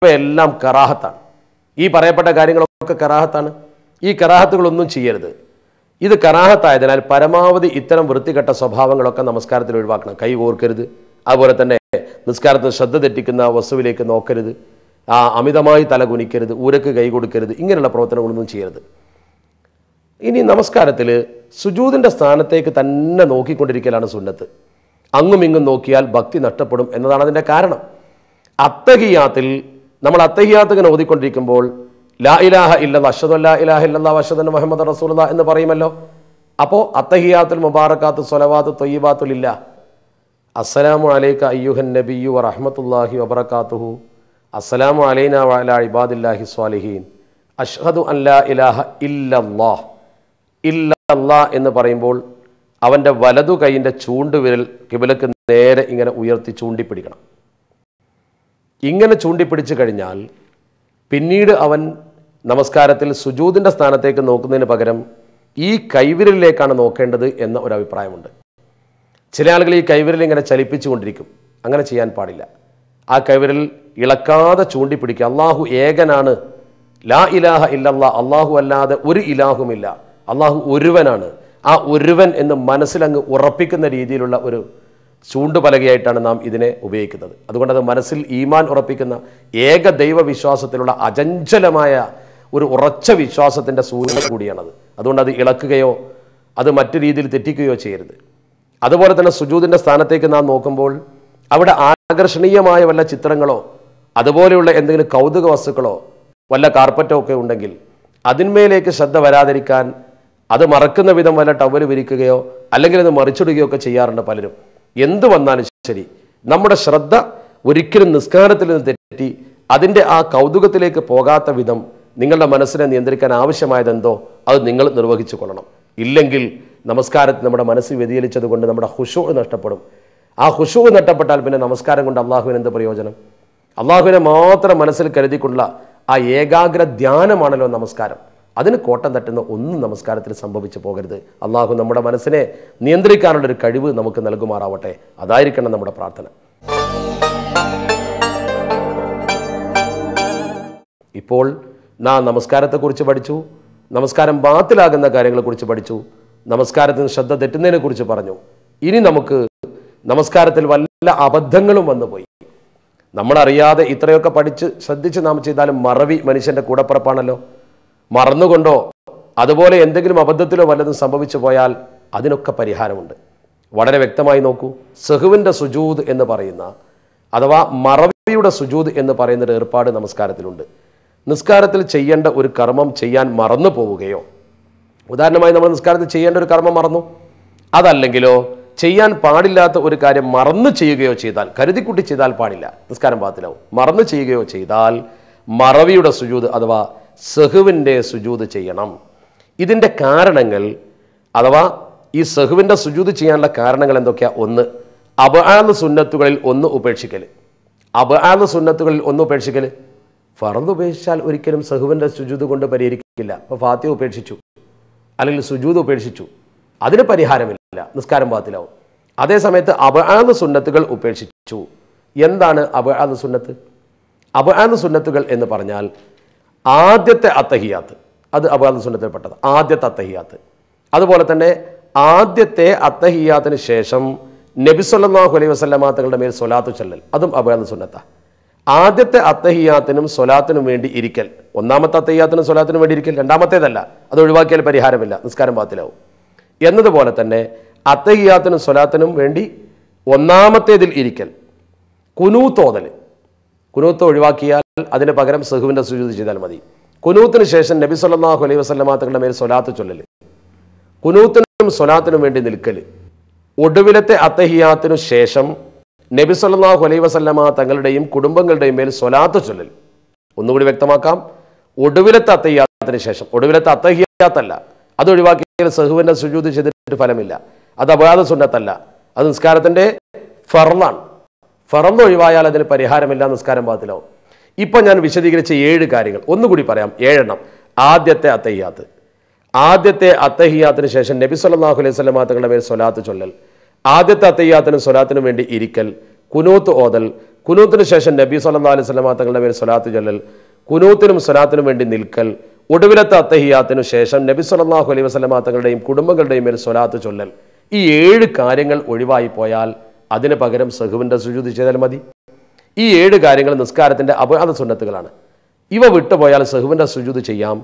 ഇവയെല്ലാം കറാഹത്താണ്. ഈ പറയപ്പെട്ട കാര്യങ്ങളൊക്കെ കറാഹത്താണ്. ഈ കറാഹത്തുകളൊന്നും ചെയ്യരുത്. ഇത് കറാഹത്തായതിനാൽ പരമാവധി ഇത്തരം വൃത്തികെട്ട സ്വഭാവങ്ങളൊക്കെ നമസ്കാരത്തിൽ ഒഴിവാക്കണം. കൈ കോർക്കരുത്, അതുപോലെ തന്നെ നിസ്കാരത്തിൽ ശ്രദ്ധ തെറ്റിക്കുന്ന വസ്തുവിലേക്ക് നോക്കരുത്, അമിതമായി തല കുനിക്കരുത്, ഊരക്ക് കൈ കൊടുക്കരുത്, ഇങ്ങനെയുള്ള പ്രവർത്തനങ്ങളൊന്നും ചെയ്യരുത്. ഇനി നമസ്കാരത്തിൽ സുജൂദിൻ്റെ സ്ഥാനത്തേക്ക് തന്നെ നോക്കിക്കൊണ്ടിരിക്കലാണ് സുന്നത്ത്. അങ്ങും ഇങ്ങും നോക്കിയാൽ ഭക്തി നഷ്ടപ്പെടും എന്നതാണ് അതിൻ്റെ കാരണം. അത്തഹിയാത്തിൽ നമ്മൾ അത്തഹിയാത്ത് ഇങ്ങനെ ഓതിക്കൊണ്ടിരിക്കുമ്പോൾ ലാ ഇലാഹ ഇല്ലല്ലാഹ് അഷ്ഹദു അല്ലാ ഇലാഹ ഇല്ലല്ലാഹ് വഅഷ്ഹദു അന്ന മുഹമ്മദൻ റസൂലുള്ളാഹ് എന്ന് പറയുമല്ലോ. അപ്പോൾ അത്തഹിയാത്തുൽ മുബാറകാത്തു സ്വലവാത്തു ത്വയ്യിബാത്തു ലില്ലാഹ്, അസ്സലാമു അലൈക അയ്യുഹൻ നബിയ്യു വറഹ്മത്തുള്ളാഹി വബറകാതുഹു, അസ്സലാമു അലൈനാ വഅലാ ഇബാദില്ലാഹി സ്വാലിഹീൻ, അഷ്ഹദു അൻ ലാ ഇലാഹ ഇല്ലല്ലാഹ് എന്ന് പറയുമ്പോൾ അവൻ്റെ വലതു കൈയിൻ്റെ ചൂണ്ടുവിരൽ കിബിലക്ക് നേരെ ഇങ്ങനെ ഉയർത്തി ചൂണ്ടിപ്പിടിക്കണം. ഇങ്ങനെ ചൂണ്ടിപ്പിടിച്ചു കഴിഞ്ഞാൽ പിന്നീട് അവൻ നമസ്കാരത്തിൽ സുജൂദിൻ്റെ സ്ഥാനത്തേക്ക് നോക്കുന്നതിന് പകരം ഈ കൈവിരലിലേക്കാണ് നോക്കേണ്ടത് എന്ന ഒരു അഭിപ്രായമുണ്ട്. ചില ആളുകൾ ഈ കൈവിരൽ ഇങ്ങനെ ചലിപ്പിച്ചുകൊണ്ടിരിക്കും. അങ്ങനെ ചെയ്യാൻ പാടില്ല. ആ കൈവിരൽ ഇളക്കാതെ ചൂണ്ടിപ്പിടിക്കുക. അള്ളാഹു ഏകനാണ്, ലാ ഇലാഹ ഇല്ലല്ലാഹ്, അള്ളാഹു അല്ലാതെ ഒരു ഇലാഹുമില്ല, അള്ളാഹു ഒരുവനാണ്, ആ ഒരുവൻ എന്ന് മനസ്സിലങ്ങ് ഉറപ്പിക്കുന്ന രീതിയിലുള്ള ഒരു ചൂണ്ടുപലകയായിട്ടാണ് നാം ഇതിനെ ഉപയോഗിക്കുന്നത്. അതുകൊണ്ട് അത് മനസ്സിൽ ഈമാൻ ഉറപ്പിക്കുന്ന ഏക ദൈവ വിശ്വാസത്തിലുള്ള അചഞ്ചലമായ ഒരു ഉറച്ച വിശ്വാസത്തിൻ്റെ സൂചന കൂടിയാണത്. അതുകൊണ്ട് അത് ഇളക്കുകയോ അത് മറ്റു രീതിയിൽ തെറ്റിക്കുകയോ ചെയ്യരുത്. അതുപോലെ തന്നെ സുജൂദിൻ്റെ സ്ഥാനത്തേക്ക് നാം നോക്കുമ്പോൾ അവിടെ ആകർഷണീയമായ വല്ല ചിത്രങ്ങളോ അതുപോലെയുള്ള എന്തെങ്കിലും കൗതുക വസ്തുക്കളോ വല്ല കാർപ്പറ്റോ ഒക്കെ ഉണ്ടെങ്കിൽ അതിന്മേലേക്ക് ശ്രദ്ധ വരാതിരിക്കാൻ അത് മറക്കുന്ന വിധം വല്ല ടവല് വിരിക്കുകയോ അല്ലെങ്കിൽ അത് മറിച്ചിടുകയോ ഒക്കെ ചെയ്യാറുണ്ട് പലരും. എന്തു വന്നാലും ശരി, നമ്മുടെ ശ്രദ്ധ ഒരിക്കലും നിസ്കാരത്തിൽ നിന്ന് തെറ്റി അതിൻ്റെ ആ കൗതുകത്തിലേക്ക് പോകാത്ത വിധം നിങ്ങളുടെ മനസ്സിനെ നിയന്ത്രിക്കാൻ ആവശ്യമായതെന്തോ അത് നിങ്ങൾ നിർവഹിച്ചു കൊള്ളണം. ഇല്ലെങ്കിൽ നമസ്കാരത്തിൽ നമ്മുടെ മനസ്സ് വ്യതിചലിച്ചത് കൊണ്ട് നമ്മുടെ ഖുശൂ നഷ്ടപ്പെടും. ആ ഖുശൂ നഷ്ടപ്പെട്ടാൽ പിന്നെ നമസ്കാരം കൊണ്ട് അള്ളാഹുവിന് എന്ത് പ്രയോജനം? അള്ളാഹുവിനെ മാത്രം മനസ്സിൽ കരുതിക്കൊണ്ടുള്ള ആ ഏകാഗ്ര ധ്യാനമാണല്ലോ നമസ്കാരം. അതിന് കോട്ടം തട്ടുന്ന ഒന്നും നമസ്കാരത്തിൽ സംഭവിച്ചു പോകരുത്. അള്ളാഹു നമ്മുടെ മനസ്സിനെ നിയന്ത്രിക്കാനുള്ളൊരു കഴിവ് നമുക്ക് നൽകുമാറാവട്ടെ. അതായിരിക്കണം നമ്മുടെ പ്രാർത്ഥന. ഇപ്പോൾ നാം നമസ്കാരത്തെക്കുറിച്ച് പഠിച്ചു, നമസ്കാരം ബാത്തിലാകുന്ന കാര്യങ്ങളെക്കുറിച്ച് പഠിച്ചു, നമസ്കാരത്തിന് ശ്രദ്ധ തെറ്റുന്നതിനെ കുറിച്ച് പറഞ്ഞു. ഇനി നമുക്ക് നമസ്കാരത്തിൽ വല്ല അബദ്ധങ്ങളും വന്നുപോയി, നമ്മളറിയാതെ ഇത്രയൊക്കെ പഠിച്ച് ശ്രദ്ധിച്ച് നാം ചെയ്താലും മറവി മനുഷ്യൻ്റെ കൂടപ്പിറപ്പാണല്ലോ. മറന്നുകൊണ്ടോ അതുപോലെ എന്തെങ്കിലും അബദ്ധത്തിലോ വല്ലതും സംഭവിച്ചു പോയാൽ അതിനൊക്കെ പരിഹാരമുണ്ട്. വളരെ വ്യക്തമായി നോക്കൂ. സഹുവിൻ്റെ സുജൂദ് എന്ന് പറയുന്ന അഥവാ മറവിയുടെ സുജൂദ് എന്ന് പറയുന്നൊരു ഏർപ്പാട് നമസ്കാരത്തിലുണ്ട്. നിസ്കാരത്തിൽ ചെയ്യേണ്ട ഒരു കർമ്മം ചെയ്യാൻ മറന്നു പോവുകയോ, ഉദാഹരണമായി നമ്മൾ നിസ്കാരത്തിൽ ചെയ്യേണ്ട ഒരു കർമ്മം മറന്നു, അതല്ലെങ്കിലോ ചെയ്യാൻ പാടില്ലാത്ത ഒരു കാര്യം മറന്നു ചെയ്യുകയോ ചെയ്താൽ, കരുതിക്കുട്ടി ചെയ്താൽ പാടില്ല, നിസ്കാരം ബാത്തിലാവും. മറന്നു ചെയ്യുകയോ ചെയ്താൽ മറവിയുടെ സുജൂദ് അഥവാ സഹുവിൻ്റെ സുജൂദ് ചെയ്യണം. ഇതിൻ്റെ കാരണങ്ങൾ അഥവാ ഈ സഹുവിൻ്റെ സുജൂദ് ചെയ്യാനുള്ള കാരണങ്ങൾ എന്തൊക്കെയാ? ഒന്ന്, അബ്ആദ് സുന്നത്തുകളിൽ ഒന്ന് ഉപേക്ഷിക്കൽ. അബ്ആദ് സുന്നത്തുകളിൽ ഒന്ന് ഉപേക്ഷിക്കൽ. ഫർദ് ഉപേക്ഷിച്ചാൽ ഒരിക്കലും സഹുവിൻ്റെ സുജൂദ് കൊണ്ട് പരിഹരിക്കില്ല. അപ്പോൾ ഫാത്തിഹ ഉപേക്ഷിച്ചു അല്ലെങ്കിൽ സുജൂദ് ഉപേക്ഷിച്ചു, അതിന് പരിഹാരമില്ല, നിസ്കാരം ബാത്തിലാവും. അതേസമയത്ത് അബ്ആദ് സുന്നത്തുകൾ ഉപേക്ഷിച്ചു. എന്താണ് അബ്ആദ് സുന്നത്ത്? അബ്ആദ് സുന്നത്തുകൾ എന്ന് പറഞ്ഞാൽ ആദ്യത്തെ അത്തഹിയാത്ത്, അത് അബ്ആദ് സുന്നത്തിൽപ്പെട്ടത്, ആദ്യത്തെ അത്തഹിയാത്ത്. അതുപോലെ തന്നെ ആദ്യത്തെ അത്തഹിയാത്തിന് ശേഷം നബി സല്ലല്ലാഹു അലൈഹി വസല്ലമ തങ്ങളുടെ മേൽ സ്വലാത്ത് ചൊല്ലൽ, അതും അബ്ആദ് സുന്നത്താ. ആദ്യത്തെ അത്തഹിയാത്തിനും സ്വലാത്തിനും വേണ്ടി ഇരിക്കൽ, ഒന്നാമത്തെ അത്തഹിയാത്തിനും സ്വലാത്തിനും വേണ്ടി ഇരിക്കൽ, രണ്ടാമത്തേതല്ല, അത് ഒഴിവാക്കിയാൽ പരിഹാരമില്ല, നിസ്കാരം ബാത്തിലാവും. എന്നതുപോലെ തന്നെ അത്തഹിയാത്തിനും സ്വലാത്തിനും വേണ്ടി ഒന്നാമത്തേതിൽ ഇരിക്കൽ, കുനൂത്ത് ഓതൽ, കുനൂത്ത് ഒഴിവാക്കിയാൽ അതിന് പകരം സഹുവിൻ്റെ സുജൂദ് ചെയ്താൽ മതി. കുനൂത്തിന് ശേഷം നബി സല്ലല്ലാഹു അലൈഹി വസല്ലമ തങ്ങളുടെ മേൽ സ്വലാത്ത് ചൊല്ലൽ, കുനൂത്തിനും സ്വലാത്തിനും വേണ്ടി നിൽക്കൽ, ഒടുവിലത്തെ അത്തഹിയാത്തിനു ശേഷം നബി സല്ലല്ലാഹു അലൈഹി വസല്ലമ തങ്ങളുടെയും കുടുംബങ്ങളുടെയും മേൽ സ്വലാത്ത് ചൊല്ലൽ. ഒന്നുകൂടി വ്യക്തമാക്കാം, ഒടുവിലത്തെ അത്തഹിയാത്തിന് ശേഷം, ഒടുവിലത്തെ അത്തഹിയാത്തല്ല, അത് ഒഴിവാക്കിയാൽ സഹുവിൻ്റെ സുജൂദ് ചെയ്തിട്ട് ഫലമില്ല, അത് അബ്ആദ് സുന്നത്തല്ല, അത് നിസ്കാരത്തിൻ്റെ ഫർളാണ്. ഫർള് ഒഴിവായാൽ അതിന് പരിഹാരമില്ല, നിസ്കാരം ബാത്തിലാവും. ഇപ്പം ഞാൻ വിശദീകരിച്ച 7 കാര്യങ്ങൾ ഒന്നുകൂടി പറയാം, 7 എണ്ണം. ആദ്യത്തെ അത്തഹിയാത്ത്, ആദ്യത്തെ അത്തഹിയാത്തിന് ശേഷം നബി സല്ലല്ലാഹു അലൈഹി വസല്ലമ തങ്ങളുടെ മേൽ സ്വലാത്ത് ചൊല്ലൽ, ആദ്യത്തെ അത്തഹിയാത്തിനും സ്വലാത്തിനും വേണ്ടി ഇരിക്കൽ, കുനൂത്ത് ഓതൽ, കുനൂത്തിന് ശേഷം നബി സല്ലല്ലാഹു അലൈഹി വസല്ലം തങ്ങളുടെ മേൽ സ്വലാത്ത് ചൊല്ലൽ, കുനൂത്തിനും സ്വലാത്തിനും വേണ്ടി നിൽക്കൽ, ഒടുവിലത്തെ അത്തഹിയാത്തിനു ശേഷം നബി സല്ലല്ലാഹു അലൈഹി വസല്ലം തങ്ങളുടെയും കുടുംബങ്ങളുടെയും മേൽ സ്വലാത്ത് ചൊല്ലൽ. ഈ 7 കാര്യങ്ങൾ ഒഴിവായി പോയാൽ അതിന് പകരം സഹുവിൻ്റെ സുജൂദ് ചെയ്താൽ മതി. ഈ 7 കാര്യങ്ങൾ നിസ്കാരത്തിൻ്റെ അബഅദ് സുന്നത്തുകളാണ്. ഇവ വിട്ടുപോയാൽ സഹുവിൻ്റെ സുജൂദ് ചെയ്യാം.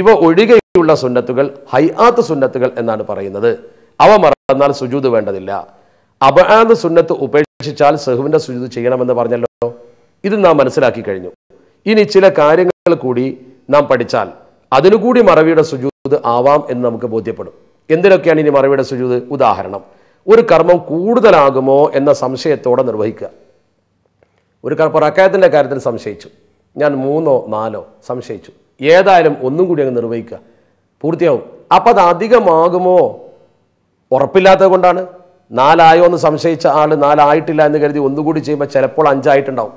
ഇവ ഒഴികെയുള്ള സുന്നത്തുകൾ ഹൈആത്ത് സുന്നത്തുകൾ എന്നാണ് പറയുന്നത്. അവ മറന്നാൽ സുജൂദ് വേണ്ടതില്ല. അബഅദ് സുന്നത്ത് ഉപേക്ഷിച്ചാൽ സഹുവിൻ്റെ സുജൂദ് ചെയ്യണമെന്ന് പറഞ്ഞല്ലോ. ഇത് നാം മനസ്സിലാക്കി കഴിഞ്ഞു. ഇനി ചില കാര്യങ്ങൾ കൂടി നാം പഠിച്ചാൽ അതിനുകൂടി മറവിയുടെ സുജൂദ് ആവാം എന്ന് നമുക്ക് ബോധ്യപ്പെടും. എന്തിനൊക്കെയാണ് ഇനി മറവിയുടെ സുജൂദ്? ഉദാഹരണം, ഒരു കർമ്മം കൂടുതലാകുമോ എന്ന സംശയത്തോടെ നിർവഹിക്കുക. ഒരു റക്അത്തിന്റെ കാര്യത്തിൽ സംശയിച്ചു, ഞാൻ 3ഓ 4ഓ സംശയിച്ചു, ഏതായാലും ഒന്നും കൂടി അങ്ങ് നിർവഹിക്കുക, പൂർത്തിയാവും. അപ്പം അത് അധികമാകുമോ ഉറപ്പില്ലാത്തത് കൊണ്ടാണ്. 4 ആയോ എന്ന് സംശയിച്ച ആൾ 4 ആയിട്ടില്ല എന്ന് കരുതി ഒന്നുകൂടി ചെയ്യുമ്പോൾ ചിലപ്പോൾ 5 ആയിട്ടുണ്ടാവും.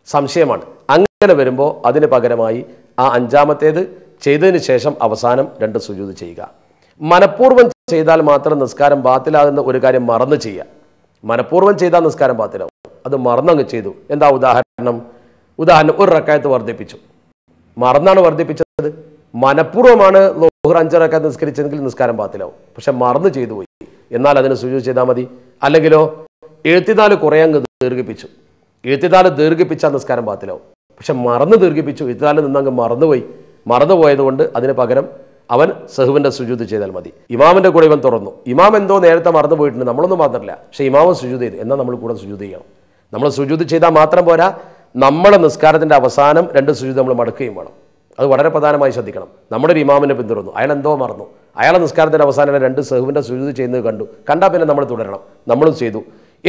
സംശയമാണ്. അങ്ങനെ വരുമ്പോൾ അതിന് പകരമായി ആ 5ാമത്തേത് ചെയ്തതിന് ശേഷം അവസാനം 2 സുജൂദ് ചെയ്യുക. മനഃപൂർവ്വം ചെയ്താൽ മാത്രം നിസ്കാരം ബാത്തിലാകുന്ന ഒരു കാര്യം മറന്ന് ചെയ്യുക. മനഃപൂർവ്വം ചെയ്താൽ നിസ്കാരം ബാത്തിലാവും, അത് മറന്നങ്ങ് ചെയ്തു. എന്താ ഉദാഹരണം? ഒരു റക്അത്ത് വർദ്ധിപ്പിച്ചു, മറന്നാണ് വർദ്ധിപ്പിച്ചത്. മനഃപൂർവ്വമാണ് ളുഹ്ർ 5 റക്അത്ത് നിസ്കരിച്ചെങ്കിൽ നിസ്കാരം ബാത്തിലാവും, പക്ഷെ മറന്ന് ചെയ്തു പോയി, എന്നാൽ അതിന് സുജൂദ് ചെയ്താൽ മതി. അല്ലെങ്കിലോ എഴുത്തിനാല് കുറേ അങ്ങ് ദീർഘിപ്പിച്ചു, എഴുത്തിനാല് ദീർഘിപ്പിച്ചാൽ നിസ്കാരം ബാത്തിലാവും, പക്ഷെ മറന്ന് ദീർഘിപ്പിച്ചു, എഴുത്തിനാല് നിന്നങ്ങ് മറന്നുപോയത് കൊണ്ട് അതിന് പകരം അവൻ സഹുവിൻ്റെ സുജൂദ് ചെയ്താൽ മതി. ഇമാമിൻ്റെ കൂടെ ഇവൻ തുറന്നു, ഇമാം എന്തോ നേരത്തെ മറന്നു പോയിട്ടുണ്ട്, നമ്മളൊന്നും മാത്രമല്ല, പക്ഷേ ഇമാമും സുജൂദ് ചെയ്തു, എന്നാൽ നമ്മൾ കൂടെ സുജൂദ് ചെയ്യണം. നമ്മൾ സുജൂദ് ചെയ്താൽ മാത്രം പോരാ, നമ്മളെ നിസ്കാരത്തിൻ്റെ അവസാനം 2 സുജൂദ് നമ്മൾ മടക്കുകയും വേണം. അത് വളരെ പ്രധാനമായി ശ്രദ്ധിക്കണം. നമ്മുടെ ഒരു ഇമാമിനെ പിന്തുടർന്നു, അയാൾ എന്തോ മറന്നു, അയാളെ നിസ്കാരത്തിൻ്റെ അവസാനം 2 സഹുവിൻ്റെ സുജൂദ് ചെയ്യുന്നത് കണ്ടാൽ പിന്നെ നമ്മൾ തുടരണം. നമ്മളും ചെയ്തു,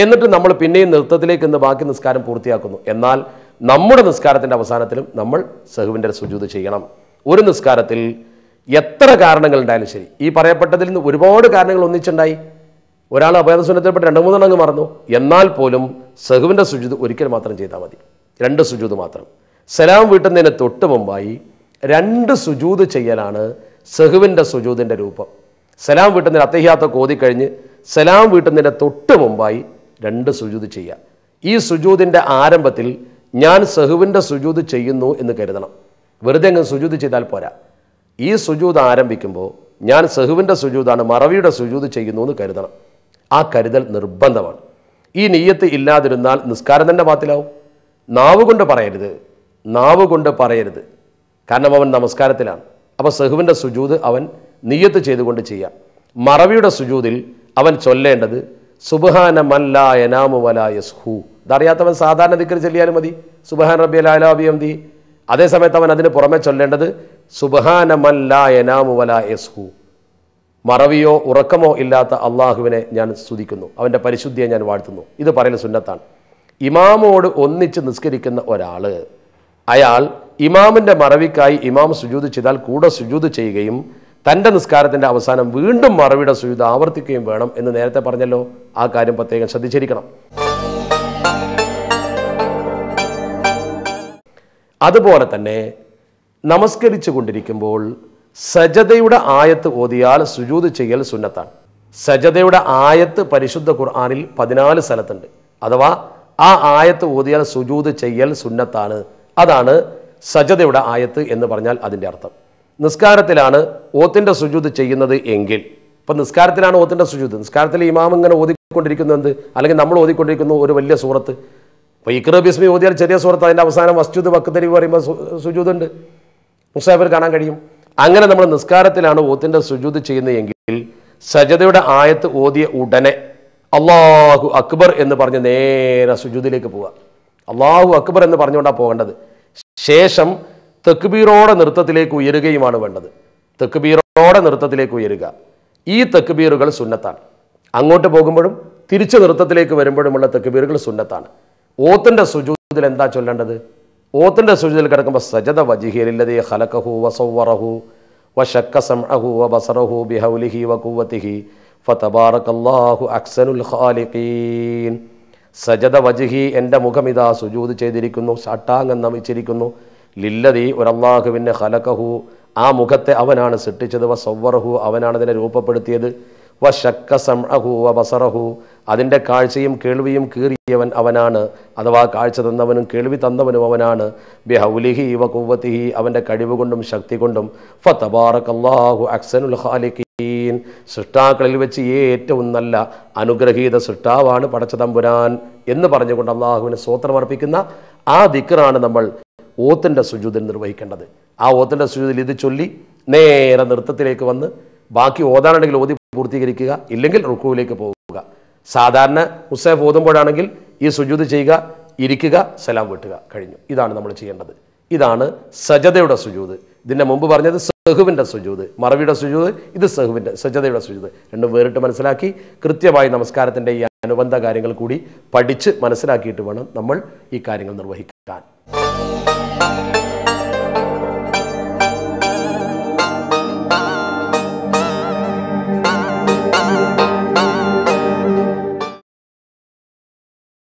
എന്നിട്ട് നമ്മൾ പിന്നെയും നൃത്തത്തിലേക്ക് നിന്ന് ബാക്കി നിസ്കാരം പൂർത്തിയാക്കുന്നു. എന്നാൽ നമ്മുടെ നിസ്കാരത്തിൻ്റെ അവസാനത്തിലും നമ്മൾ സഹുവിൻ്റെ സുജൂദ് ചെയ്യണം. ഒരു നിസ്കാരത്തിൽ എത്ര കാരണങ്ങൾ ഉണ്ടായാലും ശരി, ഈ പറയപ്പെട്ടതിൽ നിന്ന് ഒരുപാട് കാരണങ്ങൾ ഒന്നിച്ചുണ്ടായി, ഒരാൾ അബഅദ് സുന്നത്തിൽപ്പെട്ട് 2-3 അങ്ങ് മറന്നു, എന്നാൽ പോലും സഹുവിൻ്റെ സുജൂദ് ഒരിക്കൽ മാത്രം ചെയ്താൽ മതി, 2 സുജൂദ് മാത്രം. സലാം വീട്ടുന്നതിന് തൊട്ട് മുമ്പായി 2 സുജൂദ് ചെയ്യലാണ് സഹുവിൻ്റെ സുജൂദിൻ്റെ രൂപം. സലാം വീട്ടുന്നതിന് അത്തഹിയാത്തൊക്കെ ഓതിക്കഴിഞ്ഞ് സലാം വീട്ടുന്നതിൻ്റെ തൊട്ട് മുമ്പായി 2 സുജൂദ് ചെയ്യുക. ഈ സുജൂദിൻ്റെ ആരംഭത്തിൽ ഞാൻ സഹുവിൻ്റെ സുജൂദ് ചെയ്യുന്നു എന്ന് കരുതണം. വെറുതെ അങ്ങ് സുജൂദ് ചെയ്താൽ പോരാ. ഈ സുജൂദ് ആരംഭിക്കുമ്പോൾ ഞാൻ സഹുവിൻ്റെ സുജൂദാണ്, മറവിയുടെ സുജൂദ് ചെയ്യുന്നു എന്ന് കരുതണം. ആ കരുതൽ നിർബന്ധമാണ്. ഈ നിയ്യത്ത് ഇല്ലാതിരുന്നാൽ നിസ്കാരം തന്നെ ബാത്തിലാവും. നാവ് കൊണ്ട് പറയരുത്, കാരണം അവൻ നമസ്കാരത്തിലാണ്. അപ്പോൾ സഹുവിൻ്റെ സുജൂദ് അവൻ നിയ്യത്ത് ചെയ്തുകൊണ്ട് ചെയ്യാം. മറവിയുടെ സുജൂദിൽ അവൻ ചൊല്ലേണ്ടത് സുബ്ഹാന മൻ ലാ യനാമു വലാ യസ്ഹു. ഇതറിയാത്തവൻ സാധാരണ ദിക്ർ ചൊല്ലിയാലും മതി, സുബ്ഹാന റബ്ബിയൽ അഅ്ലാ ബിഹംദിഹി. അതേസമയത്ത് അവൻ അതിന് പുറമെ ചൊല്ലേണ്ടത് സുബ്ഹാന മൻ ലാ യനാമു വലാ യസ്ഹു. മറവിയോ ഉറക്കമോ ഇല്ലാത്ത അള്ളാഹുവിനെ ഞാൻ സ്തുതിക്കുന്നു, അവൻ്റെ പരിശുദ്ധിയെ ഞാൻ വാഴ്ത്തുന്നു. ഇത് പറയൽ സുന്നത്താണ്. ഇമാമോട് ഒന്നിച്ച് നിസ്കരിക്കുന്ന ഒരാൾ, അയാൾ ഇമാമിൻ്റെ മറവിക്കായി ഇമാം സുജൂദ് ചെയ്താൽ കൂടെ സുജൂദ് ചെയ്യുകയും തൻ്റെ നിസ്കാരത്തിൻ്റെ അവസാനം വീണ്ടും മറവിയുടെ സുജൂദ് ആവർത്തിക്കുകയും വേണം എന്ന് നേരത്തെ പറഞ്ഞല്ലോ. ആ കാര്യം പ്രത്യേകം ശ്രദ്ധിച്ചിരിക്കണം. അതുപോലെ തന്നെ നമസ്കരിച്ചു കൊണ്ടിരിക്കുമ്പോൾ സജദയുടെ ആയത്ത് ഓതിയാൽ സുജൂദ് ചെയ്യൽ സുന്നത്താണ്. സജദയുടെ ആയത്ത് പരിശുദ്ധ ഖുർആനിൽ 14 സ്ഥലത്തുണ്ട്. അഥവാ ആ ആയത്ത് ഓതിയാൽ സുജൂദ് ചെയ്യൽ സുന്നത്താണ്. അതാണ് സജദയുടെ ആയത്ത് എന്ന് പറഞ്ഞാൽ അതിൻ്റെ അർത്ഥം. നിസ്കാരത്തിലാണ് ഓത്തിൻ്റെ സുജൂദ് ചെയ്യുന്നത് എങ്കിൽ, ഇപ്പം നിസ്കാരത്തിലാണ് ഓത്തിൻ്റെ സുജൂദ്, നിസ്കാരത്തിൽ ഇമാം ഇങ്ങനെ ഓതിക്കൊണ്ടിരിക്കുന്നത് എന്ത്, അല്ലെങ്കിൽ നമ്മൾ ഓതിക്കൊണ്ടിരിക്കുന്നു ഒരു വലിയ സൂറത്ത്. ഇപ്പോൾ ഇഖ്റ ബിസ്മി ഓതിയാൽ ചെറിയ സൂറത്ത്, അതിൻ്റെ അവസാനം വസ്ജുദ് വഖ്തരി പറയുമ്പോൾ സുജൂദുണ്ട്, മുസാഫിർ കാണാൻ കഴിയും. അങ്ങനെ നമ്മൾ നിസ്കാരത്തിലാണ് ഓത്തിൻ്റെ സുജൂദ് ചെയ്യുന്നതെങ്കിൽ സജദയുടെ ആയത്ത് ഓതിയ ഉടനെ അല്ലാഹു അക്ബർ എന്ന് പറഞ്ഞ് നേരെ സുജൂദിലേക്ക് പോവുക. അല്ലാഹു അക്ബർ എന്ന് പറഞ്ഞുകൊണ്ടാണ് പോകേണ്ടത്. ശേഷം തക്ബീറോടെ നൃത്തത്തിലേക്ക് ഉയരുകയുമാണ് വേണ്ടത്. തക്ബീറോടെ നൃത്തത്തിലേക്ക് ഉയരുക. ഈ തക്ബീറുകൾ സുന്നത്താണ്. അങ്ങോട്ട് പോകുമ്പോഴും തിരിച്ച് നൃത്തത്തിലേക്ക് വരുമ്പോഴുമുള്ള തക്ബീറുകൾ സുന്നത്താണ്. ഓത്തിൻ്റെ സുജൂദിൽ എന്താ ചൊല്ലേണ്ടത്? ഓത്തിൻ്റെ സുജൂദിൽ കിടക്കുമ്പോൾ സജദ വജ്ഹിഹില്ലദീ ഖലഖഹു വസവ്വറഹു വശക്ക സമഅഹു വബസറഹു ബിഹൗലിഹി വഖുവ്വതിഹി ഫതബാറകല്ലാഹു അഹ്സനുൽ ഖാലിഖീൻ. സജദ വജ്ഹി, എൻ്റെ മുഖമിതാ സുജൂദ് ചെയ്തിരിക്കുന്നു, ഷട്ടാംഗം നമിച്ചിരിക്കുന്നു. ലില്ലദീ, ഒരല്ലാഹുവിൻ്റെ ഖലഖഹു, ആ മുഖത്തെ അവനാണ് സൃഷ്ടിച്ചത്. വസവ്വറഹു, അവനാണ് അതിനെ രൂപപ്പെടുത്തിയത്. വശക്ക സമഅഹു വബസറഹു, അതിൻ്റെ കാഴ്ചയും കേൾവിയും കീറിയവൻ അവനാണ്, അഥവാ കാഴ്ച തന്നവനും കേൾവി തന്നവനും അവനാണ്. ബിഹൗലിഹി വ ഖുവ്വതിഹി, അവൻ്റെ കഴിവ് കൊണ്ടും ശക്തി കൊണ്ടും. ഫതബാറകല്ലാഹു അഹ്സനുൽ ഖാലിഖീൻ, സൃഷ്ടാക്കളിൽ വെച്ച് ഏറ്റവും നല്ല അനുഗ്രഹീത സൃഷ്ടാവാണ് പടച്ച തമ്പുരാൻ എന്ന് പറഞ്ഞുകൊണ്ട് അള്ളാഹുവിനെ സ്തോത്രമർപ്പിക്കുന്ന ആ ദിക്റാണ് നമ്മൾ ഓത്തിൻ്റെ സുജൂദിൽ നിർവഹിക്കേണ്ടത്. ആ ഓത്തിൻ്റെ സുജൂദിൽ ഇത് ചൊല്ലി നേരെ നൃത്തത്തിലേക്ക് വന്ന് ബാക്കി ഓതാനുണ്ടെങ്കിൽ ഓതി പൂർത്തീകരിക്കുക, ഇല്ലെങ്കിൽ റുക്കുവിലേക്ക് പോവുക. സാധാരണ മുസ്ഹഫ് ഓതുമ്പോഴാണെങ്കിൽ ഈ സുജൂദ് ചെയ്യുക, ഇരിക്കുക, സലാം വീട്ടുക, കഴിഞ്ഞു. ഇതാണ് നമ്മൾ ചെയ്യേണ്ടത്. ഇതാണ് സജദയുടെ സുജൂദ്. ഇതിൻ്റെ മുമ്പ് പറഞ്ഞത് സഹുവിൻ്റെ സുജൂദ്, മറവിയുടെ സുജൂദ്, ഇത് സജദയുടെ സുജൂദ്. രണ്ടും വേറിട്ട് മനസ്സിലാക്കി കൃത്യമായി നമസ്കാരത്തിൻ്റെ ഈ അനുബന്ധ കാര്യങ്ങൾ കൂടി പഠിച്ച് മനസ്സിലാക്കിയിട്ട് വേണം നമ്മൾ ഈ കാര്യങ്ങൾ നിർവഹിക്കാൻ.